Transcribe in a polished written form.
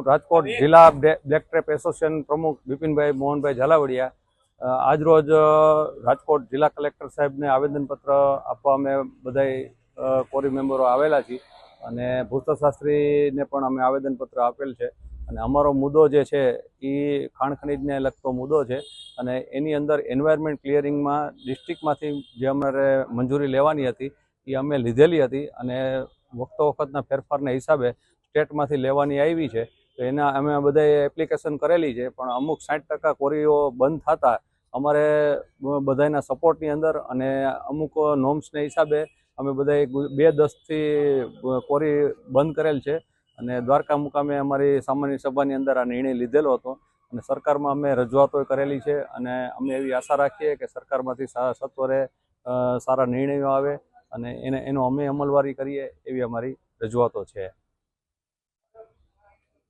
રાજકોટ જિલ્લા black trap association પ્રમુખ બિપિનભાઈ મોહનભાઈ ઝાલાવાડિયા આજરોજ રાજકોટ જિલ્લા કલેક્ટર સાહેબને આવેદનપત્ર આપવા અમે બધાય કોરી મેમ્બરો આવેલા છીએ અને ભૂસ્તરશાસ્ત્રીને પણ અમે આવેદનપત્ર આપેલ છે. અને અમારો મુદ્દો જે છે એ ખાણ ખનીજને લગતો મુદ્દો છે અને એની અંદર એન્વાયરમેન્ટ ક્લિયરિંગમાં ડિસ્ટ્રિક્ટમાંથી જે અમારે મંજૂરી લેવાની હતી એ અમે લીધેલી હતી અને વખતના ફેરફારના હિસાબે સ્ટેટમાંથી લેવાની આવી છે. તો એના અમે બધાએ એપ્લિકેશન કરેલી છે, પણ અમુક 60% કોરીઓ બંધ થતા અમારે બધાના સપોર્ટની અંદર અને અમુક નોર્મ્સને હિસાબે અમે બધાએ 2-10થી કોરી બંધ કરેલ છે અને દ્વારકા મુકામે અમારી સામાન્ય સભાની અંદર આ નિર્ણય લીધેલો હતો અને સરકારમાં અમે રજૂઆતો કરેલી છે અને અમે એવી આશા રાખીએ કે સરકારમાંથી સત્વરે સારા નિર્ણયો આવે અને એનો અમે અમલવારી કરીએ એવી અમારી રજૂઆતો છે.